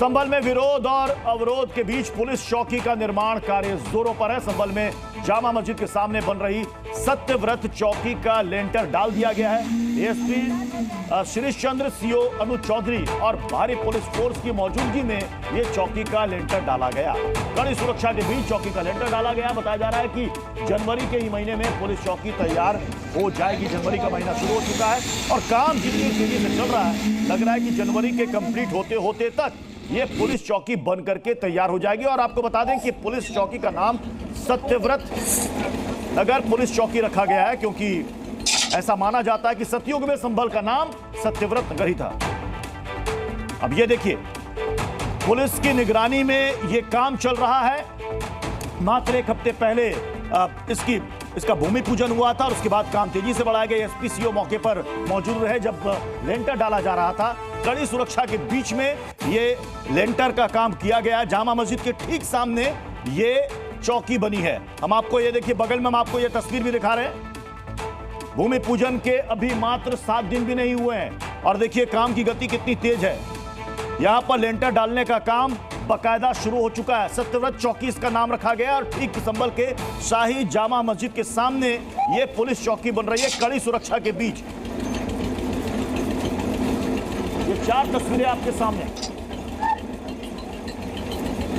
संभल में विरोध और अवरोध के बीच पुलिस चौकी का निर्माण कार्य जोरों पर है। संभल में जामा मस्जिद के सामने बन रही सत्यव्रत चौकी का लेंटर डाल दिया गया है। एएसपी शिरीष चंद्र, सीओ अनुज चौधरी और भारी पुलिस फोर्स की मौजूदगी में यह चौकी का लेंटर डाला गया। कड़ी सुरक्षा के बीच चौकी का लेंटर डाला गया। बताया जा रहा है कि जनवरी के ही महीने में पुलिस चौकी तैयार हो जाएगी। जनवरी का महीना शुरू हो चुका है और काम जितनी तेजी से चल रहा है, लग रहा है कि जनवरी के कंप्लीट होते होते तक ये पुलिस चौकी बन करके तैयार हो जाएगी। और आपको बता दें कि पुलिस चौकी का नाम सत्यव्रत नगर पुलिस चौकी रखा गया है, क्योंकि ऐसा माना जाता है कि सतयुग में संभल का नाम सत्यव्रत नगर ही था। अब ये देखिए, पुलिस की निगरानी में ये काम चल रहा है। मात्र एक हफ्ते पहले इसका भूमि पूजन हुआ था और उसके बाद काम तेजी से बढ़ाया गया। एसपी सीओ मौके पर मौजूद रहे जब लेंटर डाला जा रहा था। कड़ी सुरक्षा के बीच में ये लेंटर का काम किया गया। जामा मस्जिद के ठीक सामने ये चौकी बनी है। हम आपको ये देखिए, बगल में हम आपको ये तस्वीर भी दिखा रहे हैं। भूमि पूजन के अभी मात्र 7 दिन भी नहीं हुए हैं और देखिए काम की गति कितनी तेज है। यहां पर लेंटर डालने का काम बकायदा शुरू हो चुका है। सत्यव्रत चौकी इसका नाम रखा गया और ठीक संभल के शाही जामा मस्जिद के सामने यह पुलिस चौकी बन रही है कड़ी सुरक्षा के बीच। ये 4 तस्वीरें आपके सामने।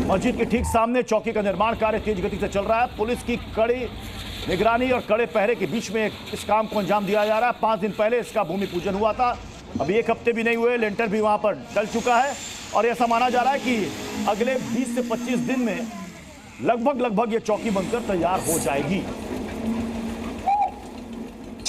मस्जिद के ठीक सामने चौकी का निर्माण कार्य तेज गति से चल रहा है। पुलिस की कड़ी निगरानी और कड़े पहरे के बीच में इस काम को अंजाम दिया जा रहा है। 5 दिन पहले इसका भूमि पूजन हुआ था। अभी 1 हफ्ते भी नहीं हुए, लेंटर भी वहां पर डल चुका है और ऐसा माना जा रहा है कि अगले 20 से 25 दिन में लगभग ये चौकी बनकर तैयार हो जाएगी।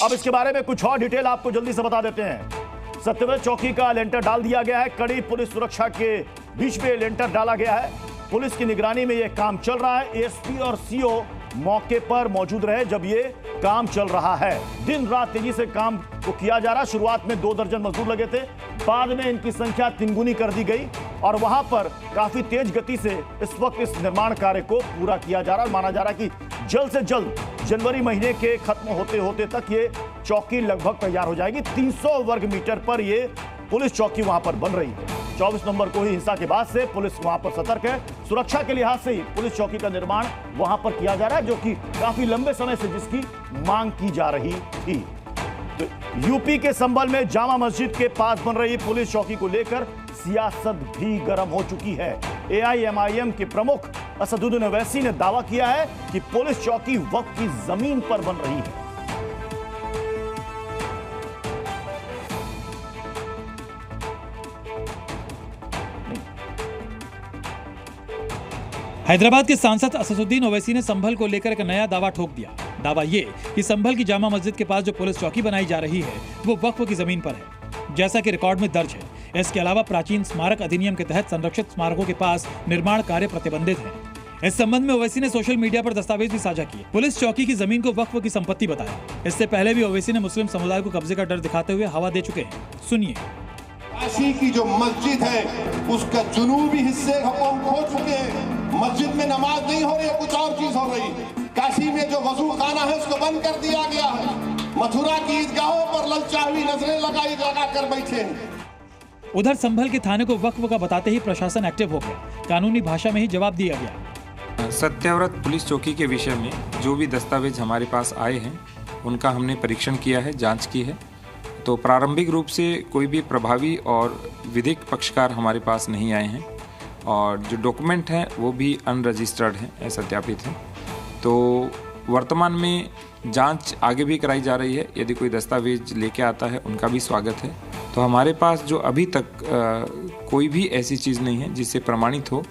अब इसके बारे में कुछ और डिटेल आपको जल्दी से बता देते हैं। सत्यव्रत चौकी का लेंटर डाल दिया गया है। कड़ी पुलिस सुरक्षा के बीच में लेंटर डाला गया है। पुलिस की निगरानी में यह काम चल रहा है। एएसपी और सीओ मौके पर मौजूद रहे जब ये काम चल रहा है। दिन रात तेजी से काम को किया जा रहा है। शुरुआत में 2 दर्जन मजदूर लगे थे, बाद में इनकी संख्या 3 गुनी कर दी गई और वहां पर काफी तेज गति से इस वक्त इस निर्माण कार्य को पूरा किया जा रहा है। माना जा रहा है कि जल्द से जल्द जनवरी महीने के खत्म होते होते तक ये चौकी लगभग तैयार हो जाएगी। 300 वर्ग मीटर पर ये पुलिस चौकी वहां पर बन रही है। 24 नवंबर को ही हिंसा के बाद से पुलिस वहां पर सतर्क है। सुरक्षा के लिहाज से ही पुलिस चौकी का निर्माण वहां पर किया जा रहा है, जो कि काफी लंबे समय से जिसकी मांग की जा रही थी। तो यूपी के संभल में जामा मस्जिद के पास बन रही पुलिस चौकी को लेकर सियासत भी गर्म हो चुकी है। एआईएमआईएम के प्रमुख असदुद्दीन ओवैसी ने दावा किया है कि पुलिस चौकी वक्फ की जमीन पर बन रही है। हैदराबाद के सांसद असदुद्दीन ओवैसी ने संभल को लेकर एक नया दावा ठोक दिया। दावा ये कि संभल की जामा मस्जिद के पास जो पुलिस चौकी बनाई जा रही है वो वक्फ की जमीन पर है, जैसा कि रिकॉर्ड में दर्ज है। इसके अलावा प्राचीन स्मारक अधिनियम के तहत संरक्षित स्मारकों के पास निर्माण कार्य प्रतिबंधित है। इस संबंध में ओवैसी ने सोशल मीडिया पर दस्तावेज भी साझा किए। पुलिस चौकी की जमीन को वक्फ की संपत्ति बताया। इससे पहले भी ओवैसी ने मुस्लिम समुदाय को कब्जे का डर दिखाते हुए हवा दे चुके हैं। सुनिए। काशी की जो मस्जिद है उसका जुनूबी हिस्से हम खो चुके हैं। मस्जिद में नमाज नहीं हो रही है, कुछ और चीज हो रही है। काशी में जो वजू खाना है उसको बंद कर दिया गया है। मथुरा की ईदगाहों पर ललचावी नजरें लगा कर बैठे हैं। उधर संभल के थाने को वक्फ का बताते ही प्रशासन एक्टिव हो गया। कानूनी भाषा में ही जवाब दिया गया। सत्यव्रत पुलिस चौकी के विषय में जो भी दस्तावेज हमारे पास आए हैं उनका हमने परीक्षण किया है, जांच की है। तो प्रारंभिक रूप से कोई भी प्रभावी और विधिक पक्षकार हमारे पास नहीं आए हैं और जो डॉक्यूमेंट हैं वो भी अनरजिस्टर्ड हैं, असत्यापित हैं। तो वर्तमान में जांच आगे भी कराई जा रही है। यदि कोई दस्तावेज लेके आता है उनका भी स्वागत है। तो हमारे पास जो अभी तक कोई भी ऐसी चीज़ नहीं है जिससे प्रमाणित हो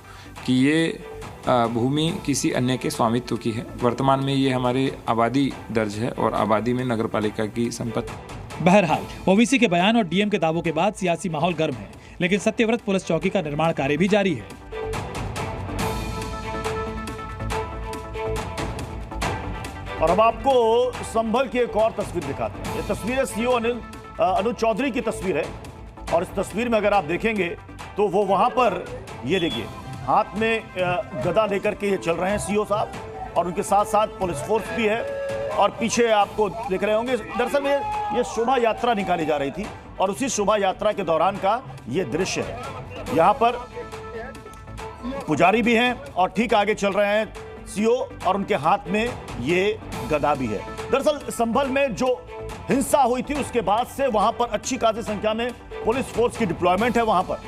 कि ये भूमि किसी अन्य के स्वामित्व की है। वर्तमान में ये हमारे आबादी दर्ज है और आबादी में नगरपालिका की संपत्ति। बहरहाल ओवैसी के बयान और डीएम के दावों के बाद सियासी माहौल गर्म है, लेकिन सत्यव्रत पुलिस चौकी का निर्माण कार्य भी जारी है। और अब आपको संभल की एक और तस्वीर दिखाते हैं। ये तस्वीर है सीओ अनुज चौधरी की तस्वीर है और इस तस्वीर में अगर आप देखेंगे तो वो वहां पर ये देखिए हाथ में गदा लेकर के ये चल रहे हैं सीओ साहब और उनके साथ साथ पुलिस फोर्स भी है और पीछे आपको देख रहे होंगे। दरअसल में ये शोभा यात्रा निकाली जा रही थी और उसी शोभा यात्रा के दौरान का ये दृश्य है। यहाँ पर पुजारी भी हैं और ठीक आगे चल रहे हैं सीओ और उनके हाथ में ये गदा भी है। दरअसल संभल में जो हिंसा हुई थी उसके बाद से वहां पर अच्छी खासी संख्या में पुलिस फोर्स की डिप्लॉयमेंट है वहां पर।